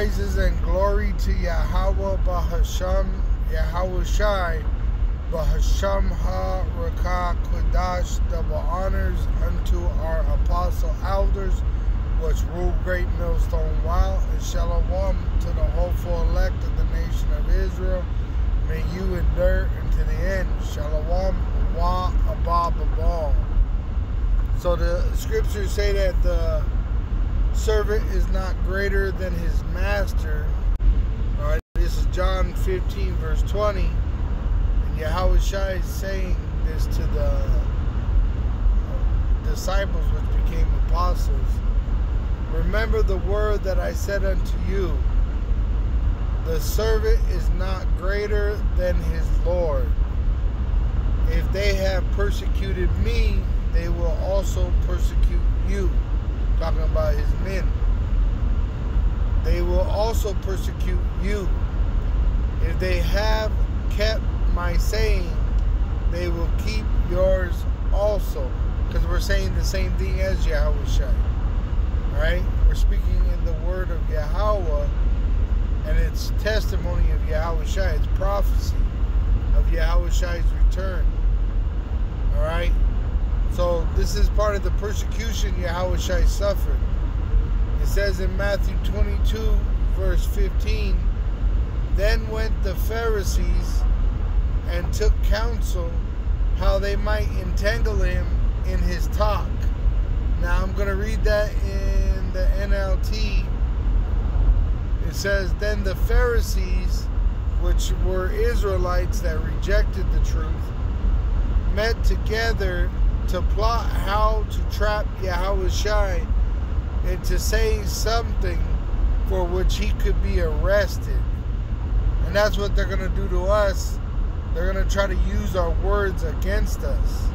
praises and glory to Yahweh Bahasham Yahawashi Bahasham Ha Rakah Kodash. Double honors unto our apostle elders, which rule great millstone while, and shalom to the hopeful elect of the nation of Israel. May you endure unto the end. Shalom wa abba babal. So the scriptures say that the servant is not greater than his master. All right, this is John 15 verse 20, and Yahawashi is saying this to the disciples which became apostles. Remember the word that I said unto you, the servant is not greater than his Lord. If they have persecuted me, they will also persecute you. Talking about his men. They will also persecute you. If they have kept my saying, they will keep yours also. Because we're saying the same thing as Yahawashi. Right? We're speaking in the word of Yahweh, and it's testimony of Yahawashi. It's prophecy of Yahawashi's return. Alright? So this is part of the persecution Yahawashi suffered. It says in Matthew 22 verse 15, then went the Pharisees and took counsel how they might entangle him in his talk. Now I'm going to read that in the NLT. It says, then the Pharisees, which were Israelites that rejected the truth, met together to plot how to trap Yahawashi into saying something for which he could be arrested. And that's what they're going to do to us. They're going to try to use our words against us.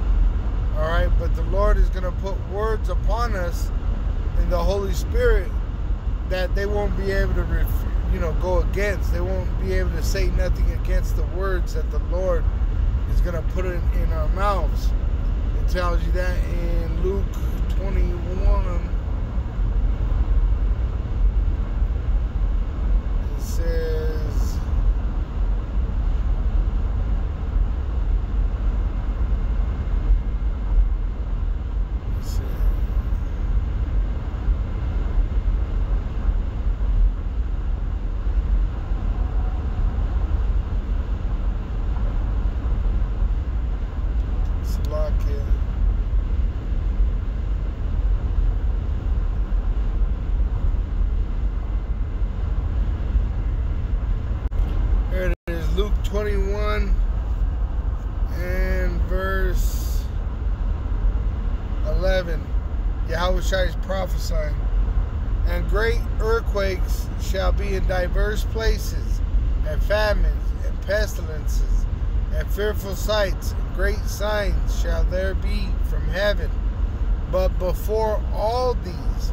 Alright, but the Lord is going to put words upon us in the Holy Spirit that they won't be able to go against. They won't be able to say nothing against the words that the Lord is going to put in our mouths. It tells you that in Luke 21. It says, here it is, Luke 21 and verse 11. Yahawashi is prophesying. And great earthquakes shall be in diverse places, and famines, and pestilences, and fearful sights, and great signs shall there be from heaven. But before all these,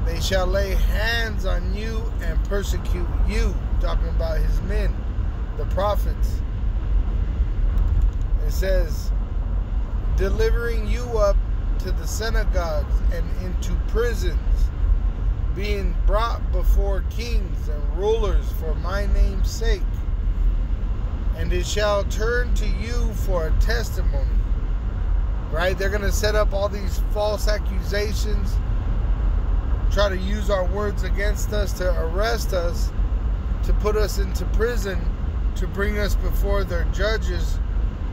they shall lay hands on you and persecute you. Talking about his men, the prophets. It says, delivering you up to the synagogues and into prisons, being brought before kings and rulers for my name's sake. And it shall turn to you for a testimony. Right? They're going to set up all these false accusations, try to use our words against us to arrest us, to put us into prison, to bring us before their judges,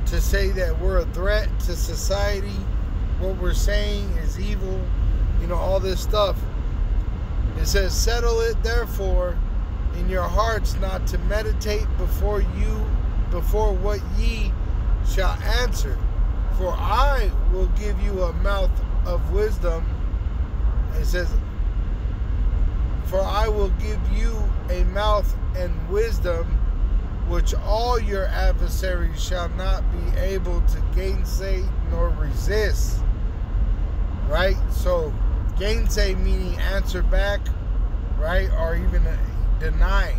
to say that we're a threat to society, what we're saying is evil, all this stuff. It says, settle it therefore in your hearts not to meditate before what ye shall answer. For I will give you a mouth of wisdom. It says, for I will give you a mouth and wisdom, which all your adversaries shall not be able to gainsay nor resist. Right? So, gainsay meaning answer back, right? Or even deny,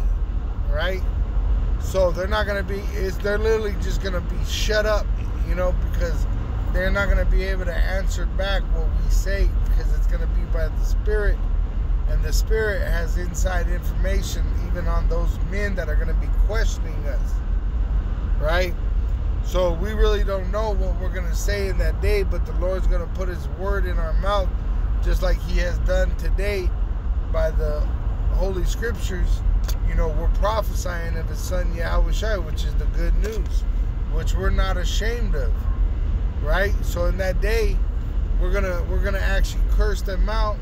right? So they're not going to be, they're literally just going to be shut up, because they're not going to be able to answer back what we say, because it's going to be by the Spirit And the Spirit has inside information even on those men that are going to be questioning us. Right? So we really don't know what we're going to say in that day, but the Lord's going to put His word in our mouth, just like He has done today by the Holy Scriptures. You know, we're prophesying of His Son Yahawashi, which is the good news, which we're not ashamed of. Right? So in that day, we're gonna actually curse them out,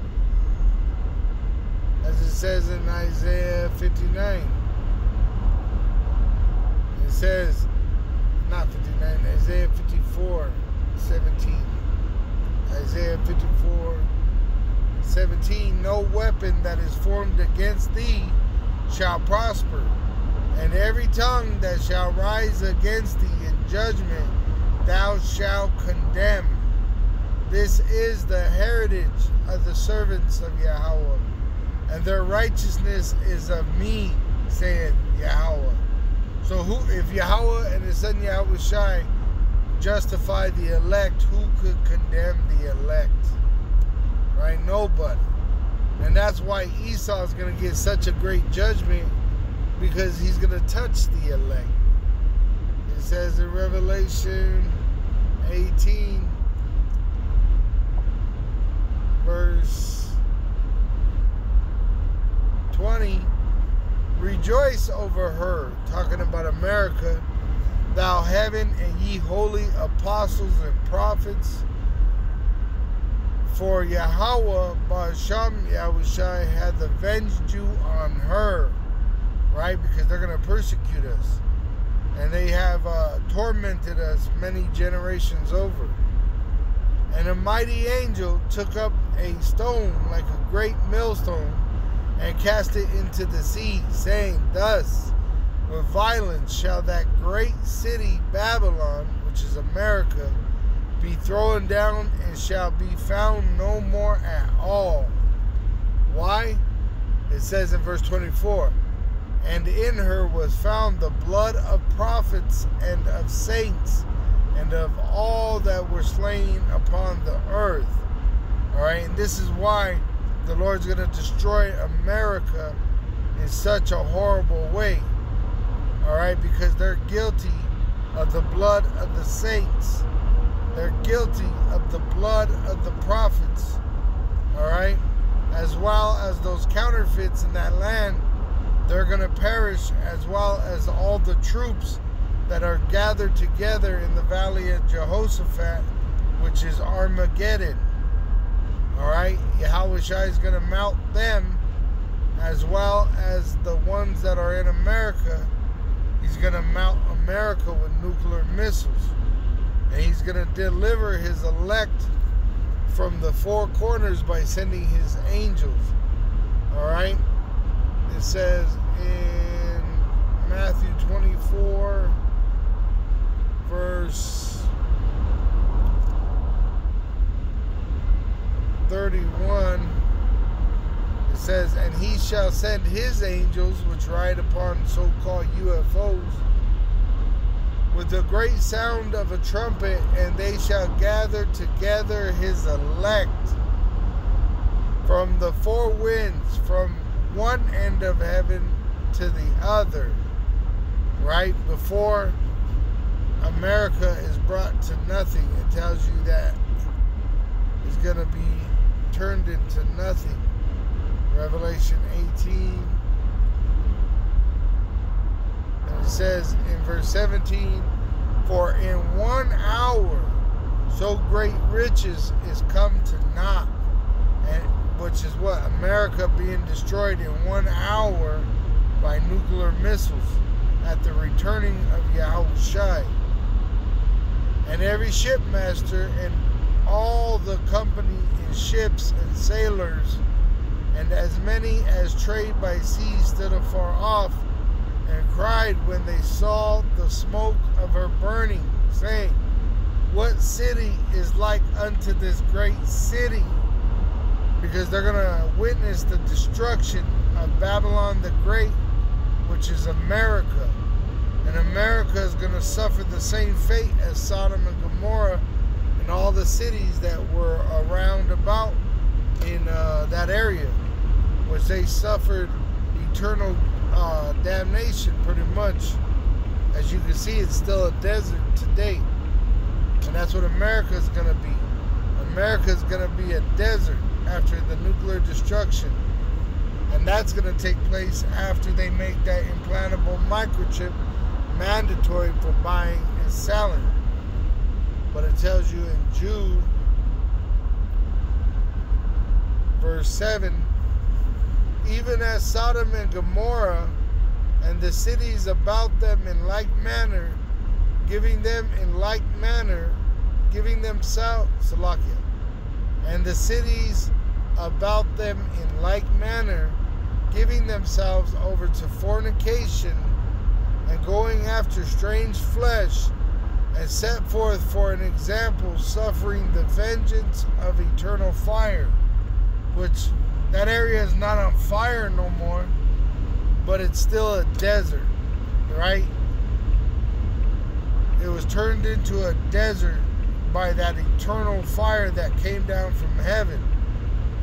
as it says in Isaiah 59. It says, not 59, Isaiah 54:17. Isaiah 54:17. No weapon that is formed against thee shall prosper, and every tongue that shall rise against thee in judgment thou shalt condemn. This is the heritage of the servants of Yahweh, and their righteousness is of me, saith Yahweh. So if Yahweh and His Son Yahawashi justify the elect, who could condemn the elect? Right? Nobody. And that's why Esau is going to get such a great judgment, because he's going to touch the elect. It says in Revelation 18, verse 20, rejoice over her, talking about America, thou heaven and ye holy apostles and prophets, for Yahweh Ba'asham Yahawashi hath avenged you on her. Right? Because they're going to persecute us. And they have tormented us many generations over. And a mighty angel took up a stone like a great millstone and cast it into the sea, saying, thus with violence shall that great city Babylon, which is America, be thrown down, and shall be found no more at all. Why? It says in verse 24, and in her was found the blood of prophets and of saints and of all that were slain upon the earth. Alright, and this is why the Lord's going to destroy America in such a horrible way. Alright, because they're guilty of the blood of the saints. They're guilty of the blood of the prophets. Alright, as well as those counterfeits in that land. They're going to perish, as well as all the troops that are gathered together in the valley of Jehoshaphat, which is Armageddon. Alright, Yahawashi is going to mount them, as well as the ones that are in America. He's going to mount America with nuclear missiles. And He's going to deliver His elect from the four corners by sending His angels. Alright? It says in Matthew 24, verse 31, it says, and He shall send His angels, which ride upon so-called UFOs, with the great sound of a trumpet, and they shall gather together His elect from the four winds, from one end of heaven to the other. Right? Before America is brought to nothing, it tells you that it's going to be turned into nothing. Revelation 18. And it says in verse 17, for in 1 hour so great riches is come to naught. And which is what? America being destroyed in 1 hour by nuclear missiles at the returning of Yahawashi. And every shipmaster and all the company in ships and sailors, and as many as trade by sea, stood afar off, and cried when they saw the smoke of her burning, saying, what city is like unto this great city? Because they're going to witness the destruction of Babylon the Great, which is America. And America is going to suffer the same fate as Sodom and Gomorrah and all the cities that were around about in that area. which they suffered eternal damnation pretty much. As you can see, it's still a desert today. And that's what America is going to be. America is going to be a desert after the nuclear destruction. And that's going to take place after they make that implantable microchip mandatory for buying and selling. But it tells you in Jude, verse 7, even as Sodom and Gomorrah and the cities about them in like manner, giving themselves, Salakia, and the cities about them in like manner, giving themselves over to fornication and going after strange flesh, and set forth for an example, suffering the vengeance of eternal fire. Which, that area is not on fire no more, but it's still a desert, right? It was turned into a desert by that eternal fire that came down from heaven,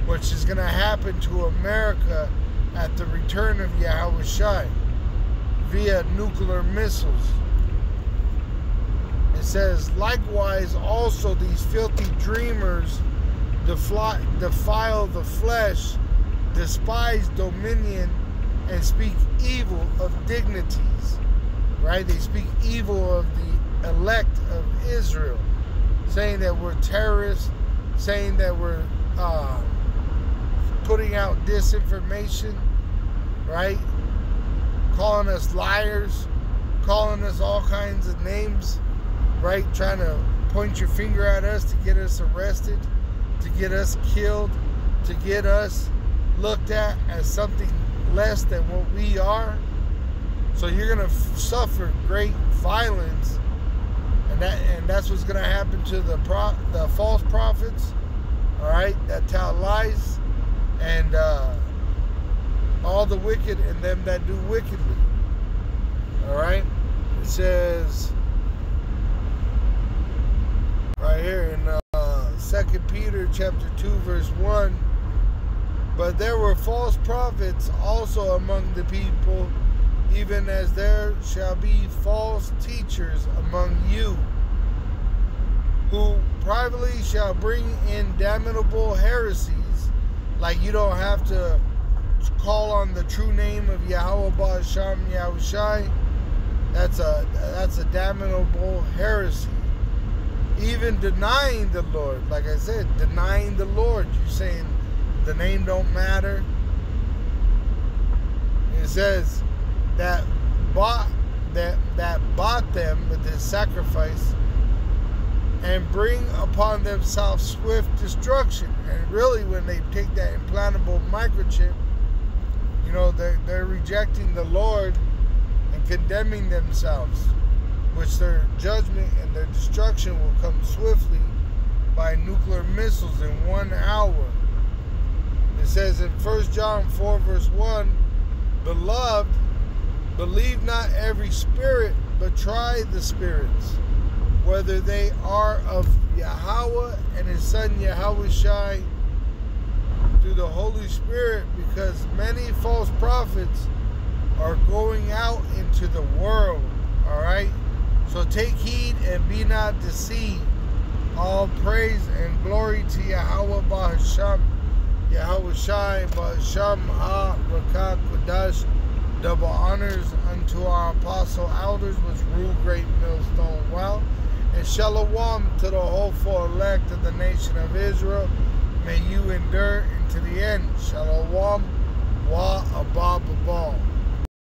which is going to happen to America at the return of Yahawashi via nuclear missiles. It says, likewise also these filthy dreamers defile the flesh, despise dominion, and speak evil of dignities. Right? They speak evil of the elect of Israel, saying that we're terrorists, saying that we're putting out disinformation, right? Calling us liars, calling us all kinds of names, right? Trying to point your finger at us to get us arrested, to get us killed, to get us looked at as something less than what we are. So you're going to suffer great violence, and that's what's going to happen to the false prophets, all right, that tell lies, and all the wicked and them that do wickedly. All right, it says right here in 2 Peter chapter 2 verse 1, but there were false prophets also among the people, even as there shall be false teachers among you, who privately shall bring in damnable heresies. Like, you don't have to call on the true name of Yahweh Ba'asham Yahushai. That's a damnable heresy. Even denying the Lord. Like I said, denying the Lord. You're saying the name don't matter. It says that bought them with his sacrifice, and bring upon themselves swift destruction. And really, when they take that implantable microchip, you know, they're rejecting the Lord and condemning themselves, which their judgment and their destruction will come swiftly by nuclear missiles in 1 hour. It says in 1 John 4 verse 1, beloved, believe not every spirit, but try the spirits, whether they are of Yahweh and his son Yahawashi, through the Holy Spirit, because many false prophets are going out into the world. Alright? So take heed and be not deceived. All praise and glory to Yahweh Ba'asham, Yahawashi Ba'asham Ha-Rakah Kodash. Double honors unto our apostle elders which rule Great Millstone Well. And shalom to the hopeful elect of the nation of Israel. May you endure into the end. Shalom wa abba babal.